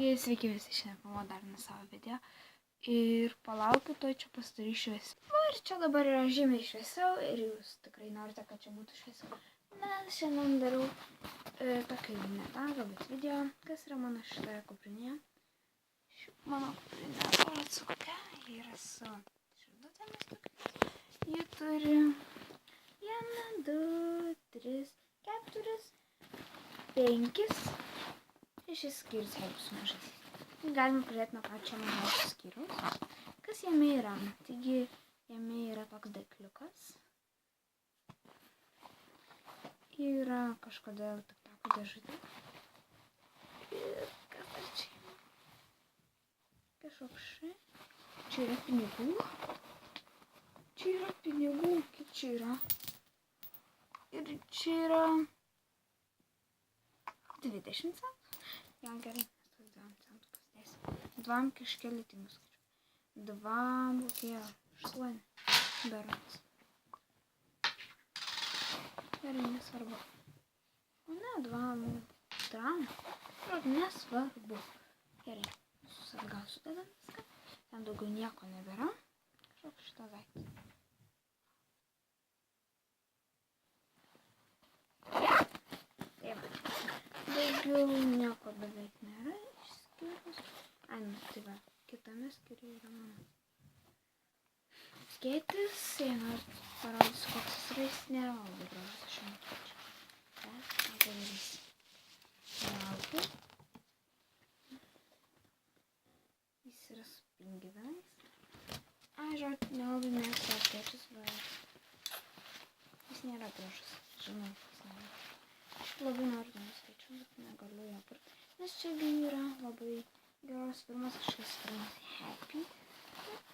Taigi sveiki visi, šiandien pamodarinu savo video ir palaukiu, to čia pasidarysiu šviesiau. Ir čia dabar yra žymiai šviesiau ir jūs tikrai norite, kad čia būtų šviesiau. Nes šiandien darau tokį nedarbą, bet video, kas yra mano šitoje kuprinėje. Mano kuprinė, su kokia, ji yra su širdutėmis tokiais. Ji turi 1, 2, 3, 4, 5. Šis skyrius yra su mažaisiais. Galime pradėti nuo pačio mažiausio skyriaus. Kas jame yra? Taigi, jame yra toks daikliukas. Yra kažkodėl tik tako dėžutė. Ir kas dar čia yra? Kažkokšai. Čia yra pinigų. Čia yra pinigų. Kiek čia yra? Ir čia yra 20 centų. Ja, gerai, mes tos 2 centų pasidėsim. 2 kažkeli tingus skaičiu. 2 kokie 8 berods. Gerai, nesvarbu. O ne, 2 tram. Nesvarbu. Gerai, visus atgal sudedam viską. Ten daugiau nieko nebėra. Kažkoks šitas daiktas. Daugiau nieko beveik nėra išskyrus. Ai, nu, tai va, kitame skyriuje yra mano skėtis. Jei norit parodysiu, koks jis yra, jis nėra labai gražus, aš jam keičiu. Bet, ką padarysiu. Laukiu. Jis yra su pingvinais. Ai, žodžiu, nelabai mėgstu savo skėčius, bet jis nėra gražus. Žinau, jis nėra. Aš labai noriu ten skaičiu, bet negaliu jo pirkti. Nes čia yra labai geros firmas, kažkas firmas Happy.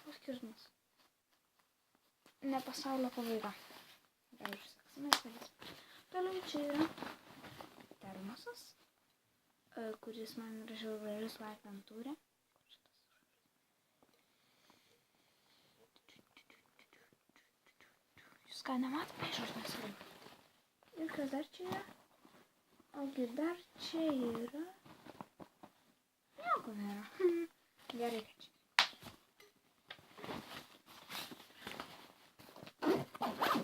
Ir skirtumas. Ne pasaulio pabaiga. Gal išsaksime sakys. Toliau čia yra termosas, kuris man rašiau gražius laipentūrė. Jūs ką nematome, išos nesvarbu. Ir kas dar čia yra? Ogi dar čia yra. Nieko nėra. Gerai, kad čia.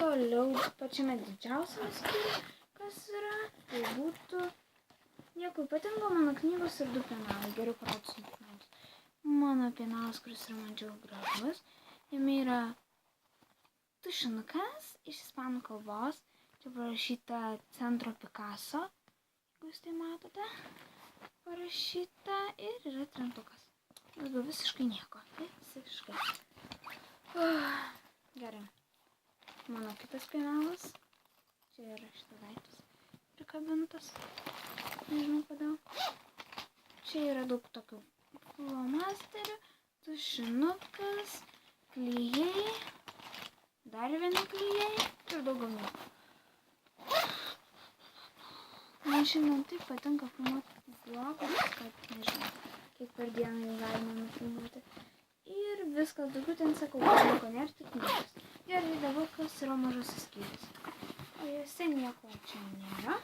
Toliau pačiame didžiausiame skyriuje, kas yra, tai būtų nieko ypatingo, mano knygos ir 2 penalai. Geriau parodysiu penalus. Mano penalas, kuris yra man džiau gražus. Jame yra tušinukas iš ispanų kalbos. Čia parašyta Centro Picasso. Jūs tai matote, parašyta ir yra trentukas. Daugiau visiškai nieko. Visiškai. Gerai. Mano kitas penalas. Čia yra šitas daiktas prikabintas. Nežinau kodėl. Čia yra daug tokių flomasterių, tušinukas, klijai, dar vieni klijai ir daugiau nieko. Man šiandien taip patinka filmuoti vlogus, kad nežinau, kiek per dieną jų galima nufilmuoti. Ir viskas daugiau ten sakau, kad nieko nėra, tik niekas. Gerai, dabar kas yra mažasis skyrius. O jose nieko čia nėra.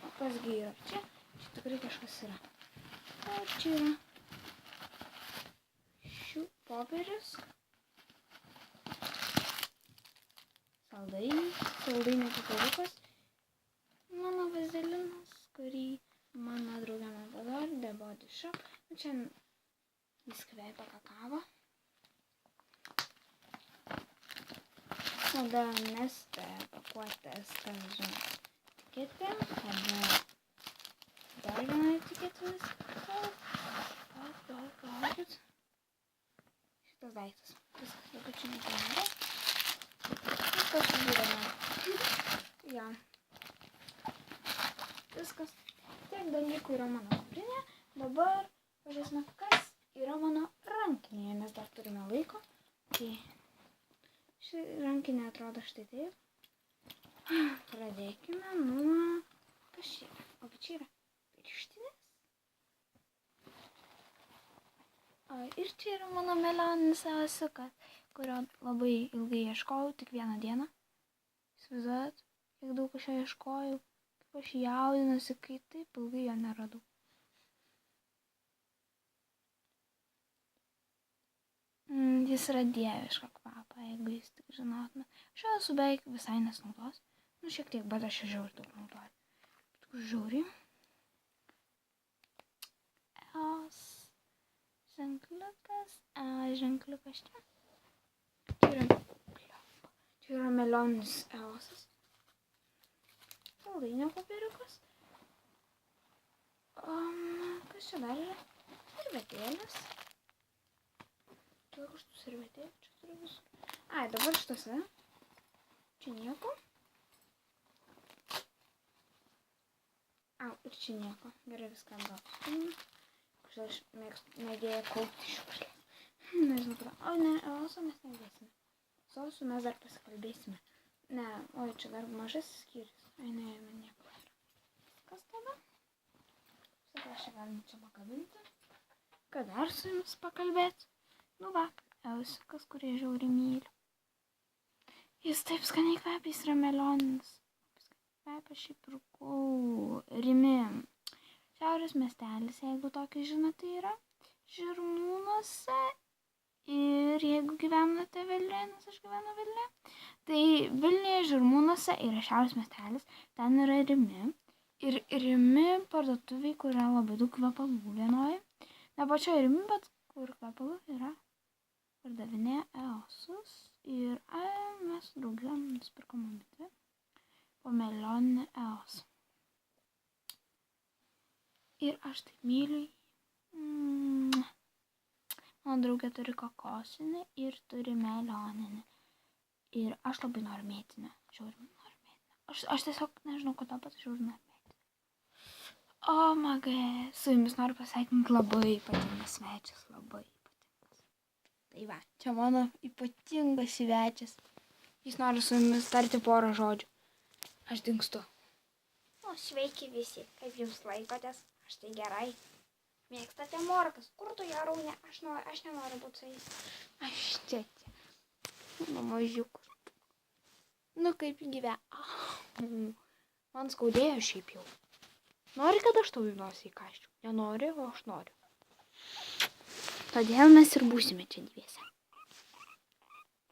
O kasgi yra čia? Čia tikrai kažkas yra. O čia yra šių popierius. Saldainių popieriukas. Mano vazelinas, kurį mano draugė man padarė, The Body Shop. Čia jis kvepia kakavą. Tada Neste pakuotės, kas žinot, etiketė. Tada dar viena etiketė. Palaukit. Šitas daiktas. Viskas, dabar čia nieko nėra. Viskas susidama. Ja. Viskas. Tiek dalykų yra mano kuprinė. Dabar pažiūrėsime, kas yra mano rankinėje, nes dar turime laiko. Tai ši rankinė atrodo štai taip. Pradėkime nuo... Kas čia yra? O čia yra pirštinės. Ir čia yra mano melioninis avasiukas, kurio labai ilgai ieškojau, tik 1 dieną. Įsivaizduojat, kiek daug aš jo ieškojau. Aš jaudinuosi, kai taip ilgai jo neradau. Jis yra dievišką kvapą, jeigu jūs tik žinotume. Aš jau esu beveik visai nesunaudos. Nu, šiek tiek, bet aš žiauriai daug naudoju. Žiauriai. EOS ženkliukas. Ženkliukas čia. Čia yra melioninis EOSas. Saldainio popieriukas. Kas čia dar yra? Servetėlės. Kiek aš tų servetėlių čia turiu visų? Ai, dabar šitose. Čia nieko. Ir čia nieko. Gerai viską atgal. Kažkaip aš mėgėju kaupti šiukšlės. Nežinau, kada. O ne, EOSą mes nedėsime. Su EOSu mes dar pasikalbėsime. Ne, oi, čia dar mažas skyrius. Ai, ne, man nieko. Kas tada? Visą aš čia galim čia pakabinti. Ką dar su jumis pakalbėti? Nu va, EOSiukas, kurį žiauriai myliu. Jis taip skaniai kvepia, jis yra melioninis. Kvepia šį pirkau Rimi. Šiaurės miestelis, jeigu tokį žinote, yra Žirmūnuose. Ir jeigu gyvenate Vilniuje, nes aš gyvenu Vilniuje, tai Vilniuje Žirmūnuose yra šiaurės miestelis, ten yra Rimi. Ir Rimi parduotuviai, kur yra labai daug kvepalų vienoje. Ne pačioje Rimi, bet kur kvepalų yra. Pardavinėja EOSus. Ir mes su drauge nusipirkom abidvi po melioninį EOS. Ir aš taip myliu jį. Mano draugė turi kokosinį ir turi melioninį. Ir aš labai noriu mėtinę. Žiauriai noriu mėtinę. Aš tiesiog nežinau, kodėl, bet aš žiauriai noriu mėtinę. O, magai, su jumis noriu pasveikinti labai ypatingas svečias. Labai ypatingas. Tai va, čia mano ypatingas svečias. Jis nori su jumis tarti porą žodžių. Aš dingstu. O, sveiki visi. Kaip jums laikotės? Aš tai gerai. Mėgstate morkas? Kur tu, Jarūnė? Aš nenoriu būti su jais. Aš čia. Mano mažiukas. Nu, kaip gyvena. Man skaudėjo šiaip jau. Nori, kad aš tau į nosį įkąsčiau? Nenori, o aš noriu. Todėl mes ir būsime čia dviese.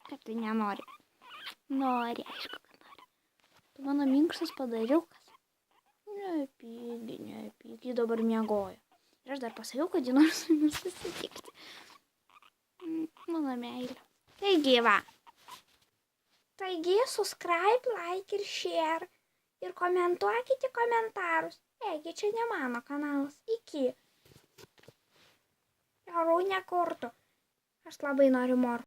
Kaip tai nenori? Nori, aišku, kad nori. Tu mano minkštas padariukas. Nepyk, ji dabar miegojo. Ir aš dar pasakiau, kad ji nori su jumis susitikti. Mano meilė. Taigi, va. Taigi, subscribe, like ir share. Ir komentuokite komentarus. Egi, čia ne mano kanalas. Iki. Jarūnė kurtų. Aš labai noriu morkų.